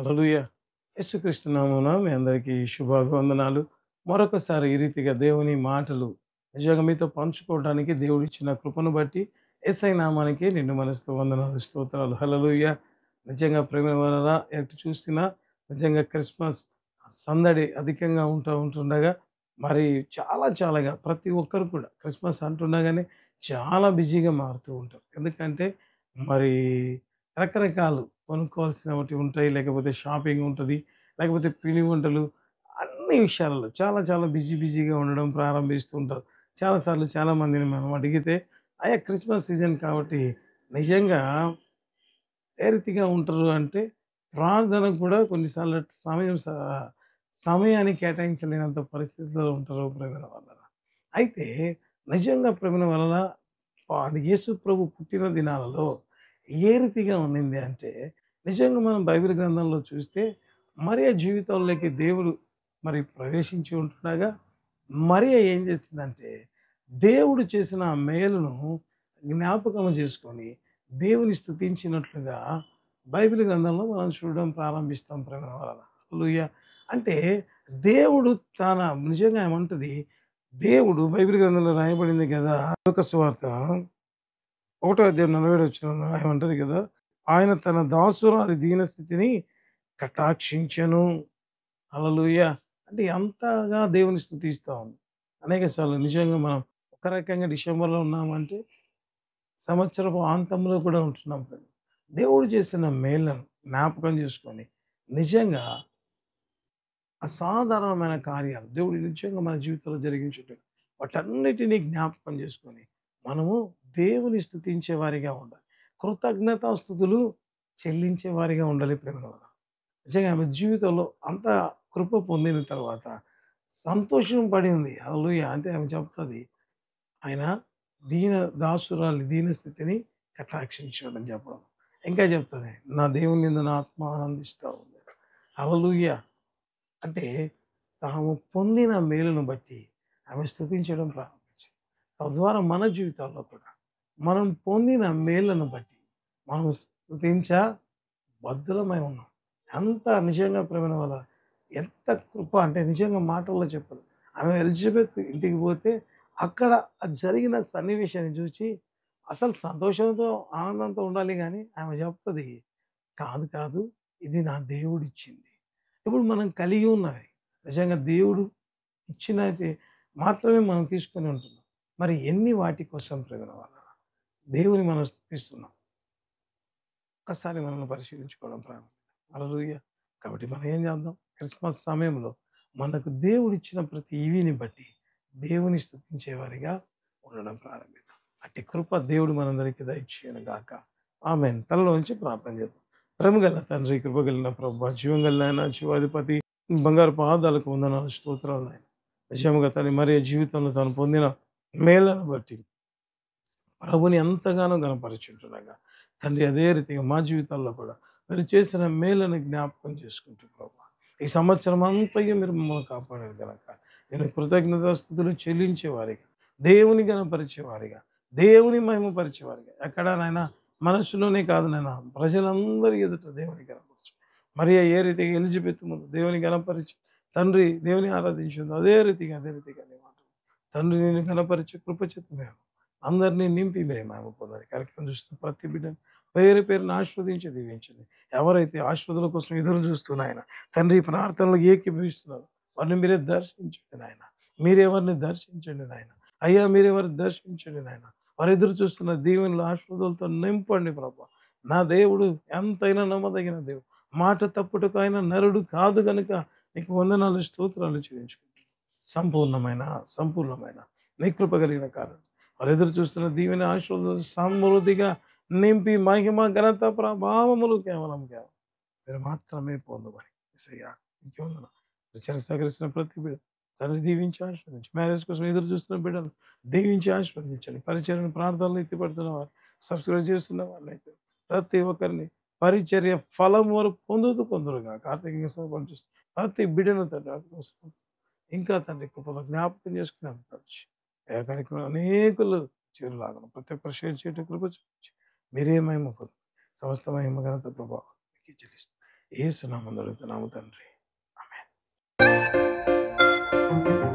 హల్లెలూయా! యేసుక్రీస్తు నామమున మీ అందరికీ శుభాభివందనాలు. మరొకసారి ఈ రీతిగా దేవుని మాటలు నిజంగా మీతో పంచుకోవడానికి దేవుడిచ్చిన కృపను బట్టి యేసయ్య నామానికి నిండు మనసుతో వందనాలు, స్తోత్రాలు. హల్లెలూయా! నిజంగా ప్రేమైన వారలారా ఎటు చూసినా నిజంగా క్రిస్మస్ సందడి అధికంగా ఉంటుండగా మరి చాలాగా ప్రతి ఒక్కరు కూడా క్రిస్మస్ అంటుండగానే చాలా బిజీగా మారుతూ ఉంటారు. ఎందుకంటే మరి రకరకాలు కొనుక్కోవాల్సినవి ఉంటాయి. లేకపోతే షాపింగ్ ఉంటది. లేకపోతే పిండి వంటలు అన్ని విషయాలలో చాలా బిజీగా ఉండడం ప్రారంభిస్తూ ఉంటారు. చాలా సార్లు చాలామందిని మనం అడిగితే, అయ్యా క్రిస్మస్ సీజన్ కాబట్టి నిజంగా ఏ రీతిగా ఉంటారు అంటే, ప్రార్థనకు కూడా కొన్నిసార్లు సమయాన్ని కేటాయించలేనంత పరిస్థితిలో ఉంటారు ప్రేమైన వాళ్ళరా. అయితే నిజంగా ప్రేమైన వలన అది యేసు ప్రభు పుట్టిన దినాలలో ఏ రీతిగా ఉన్నింది అంటే, నిజంగా మనం బైబిల్ గ్రంథంలో చూస్తే మరియ జీవితంలోకి దేవుడు మరి ప్రవేశించి ఉంటుండగా, మరియ ఏం చేసిందంటే, దేవుడు చేసిన ఆ మేలును జ్ఞాపకం చేసుకొని, దేవుని స్తుతించినట్లుగా బైబిల్ గ్రంథంలో మనం చూడడం ప్రారంభిస్తాం ప్రేమైన వలన. హల్లెలూయా! అంటే దేవుడు తన నిజంగా ఏమంటది, దేవుడు బైబిల్ గ్రంథంలో రాయబడింది కదా! లూకా సువార్త 1:47 ఏమంటది కదా! ఆయన తన దాసురాలి దీనస్థితిని కటాక్షించెను. హల్లెలూయా! అంటే ఎంతగా దేవుని స్తుతిస్తా ఉంది. అనేక సార్లు నిజంగా మనం ఒక రకంగా డిసెంబర్‌లో ఉన్నామంటే, సంవత్సరపు అంతంలో కూడా ఉంటున్నాం కదా! దేవుడు చేసిన మేళ్ళను జ్ఞాపకం చేసుకొని, నిజంగా అసాధారణమైన కార్యాలు దేవుడు నిజంగా మన జీవితంలో జరిగించుంటాడు. వాటన్నిటిని జ్ఞాపకం చేసుకొని, మనము దేవుని స్తుతించే వారిగా ఉండాలి. కృతజ్ఞతాస్తుతులు చెల్లించే వారిగా ఉండాలి ప్రేమలోన. నిజంగా ఆమె జీవితంలో అంత కృప పొందిన తర్వాత సంతోషం పడింది. హల్లెలూయా! అంటే ఆమె చెప్తది, ఆయన దీన దాసురాలి దీన స్థితిని కటాక్షించాడని చెప్పడం. ఇంకా చెప్తది, నా దేవుని యందు నా ఆత్మ ఆనందిస్తా ఉంది. హల్లెలూయా! అంటే తాము పొందిన మేలును బట్టి ఆమె స్తుతించడం ప్రారంభించింది. తద్వారా మన జీవితాల్లో కూడా మనం పొందిన మేలును బట్టి మనం స్తుతించ బద్ధులమై ఉన్నాం. అంత నిజంగా ప్రేమైన వాళ్ళ ఎంత కృప అంటే నిజంగా మాటల్లో చెప్పదు. ఆమె ఎలిజబెత్ ఇంటికి పోతే అక్కడ జరిగిన సన్నివేశాన్ని చూసి అసలు సంతోషంతో, ఆనందంతో ఉండాలి గానీ ఆమె చెప్తది, కాదు ఇది నా దేవుడిచ్చింది. ఇప్పుడు మనం కలిగి ఉన్నది నిజంగా దేవుడు ఇచ్చినటి మాత్రమే మనం తీసుకొని ఉంటున్నాం. మరి ఎన్ని వాటి కోసం ప్రేమైన వాళ్ళ దేవుని మనం స్తుతిస్తున్నాం. ఒక్కసారి మనల్ని పరిశీలించుకోవడం ప్రారంభిద్దాం. హల్లెలూయా! కాబట్టి మనం ఏం చేద్దాం? క్రిస్మస్ సమయంలో మనకు దేవుడిచ్చిన ప్రతి ఈవిని బట్టి దేవుని స్తుతించేవారిగా ఉండడం ప్రారంభిద్దాం. అట్టి కృప దేవుడు మనందరికీ దయచేయను గాక. ఆమేన్. తలలో ఉంచి ప్రార్థన చేద్దాం. ప్రేమగల తండ్రి, కృపగలిగిన ప్రభువా, జీవం గల నాయన, జీవాధిపతి, బంగారు పాదాలకు వందనాలు, స్తోత్రాలు నాయన. నిజముగా తల్లి మరియ జీవితంలో తాను పొందిన మేలును బట్టి ప్రభుని ఎంతగానో గనపరుచుంటున్నాగా తండ్రి, అదే రీతిగా మా జీవితాల్లో కూడా మీరు చేసిన మేలుని జ్ఞాపకం చేసుకుంటూ ప్రభా, ఈ సంవత్సరం అంతయు మీరు మమ్మల్ని కాపాడారు గనక నేను కృతజ్ఞతాస్తుతులు చెల్లించేవారిగా, దేవుని గనపరిచేవారిగా, దేవుని మహిమపరిచేవారిగా, ఎక్కడా నాయన మనస్సులోనే కాదు నాయన, ప్రజలందరి ఎదుట దేవుని గనపరచు. మరియ ఏ రీతిగా ఎలిజబెత్ ముందు దేవుని గనపరిచి తండ్రి దేవుని ఆరాధించిందో అదే రీతిగా నీ మాట తండ్రి నేను గనపరిచి కృపచిత్తమేమో అందరినీ నింపి మీరు మహిమ పొందాలి. కార్యక్రమం చూస్తున్న ప్రతి బిడ్డను పేరున ఆశీర్వదించి దీవించండి. ఎవరైతే ఆశీర్వాదాల కోసం ఎదురు చూస్తూ నాయన తండ్రి ప్రార్థనలో ఏకీభవిస్తున్నారు, వారిని మీరే దర్శించండి నాయన. మీరెవరిని దర్శించండి నాయన. అయ్యా మీరెవరిని దర్శించండి నాయన. వారు ఎదురు చూస్తున్న దీవెనలు ఆశీర్వాదాలతో నింపండి ప్రభా. నా దేవుడు ఎంతైనా నమ్మదగిన దేవుడు. మాట తప్పుటకు ఆయన నరుడు కాదు గనుక నీకు వందనాలు, స్తోత్రాలు చెల్లించుకుంటున్నాను. సంపూర్ణమైన నీ కృప కలిగిన కారణం వారు ఎదురు చూస్తున్న దీవెన ఆశీర్వాద సమృద్ధిగా నింపి మహిమ ఘనత ప్రభావములు కేవలం మీరు మాత్రమే పొందబడి యేసయ్యా నీకే వందనాలు. ప్రచారం సహకరిస్తున్న ప్రతి బిడ్డ తనని దీవించి ఆశీర్వదించి, మ్యారేజ్ కోసం ఎదురు చూస్తున్న బిడ్డలు దీవించి ఆశీర్వదించండి. పరిచర్యను ప్రార్థనలు ఎత్తిపడుతున్న వారు, సబ్స్క్రైబ్ చేస్తున్న వాళ్ళైతే ప్రతి ఒక్కరిని పరిచర్య ఫలం వారు కొందరుగా ఆర్థికంగా సహకరిస్తున్న ప్రతి బిడ్డను తండ్రి ఆత్మీయ ఇంకా తండ్రి కృపలో జ్ఞాపకం చేసుకుని అంతరించి ఏ కార్యక్రమం అనేకులు చేరులాగను ప్రతి ఒక్కరు షేర్ చేయటం కృప చూపించి మీరే మహిమ పొంది సమస్త మహిమ ఘనత ప్రభావం మీకు చెల్లిస్తుంది. యేసు నామములో అడుగుతున్నాము తండ్రి. ఆమేన్.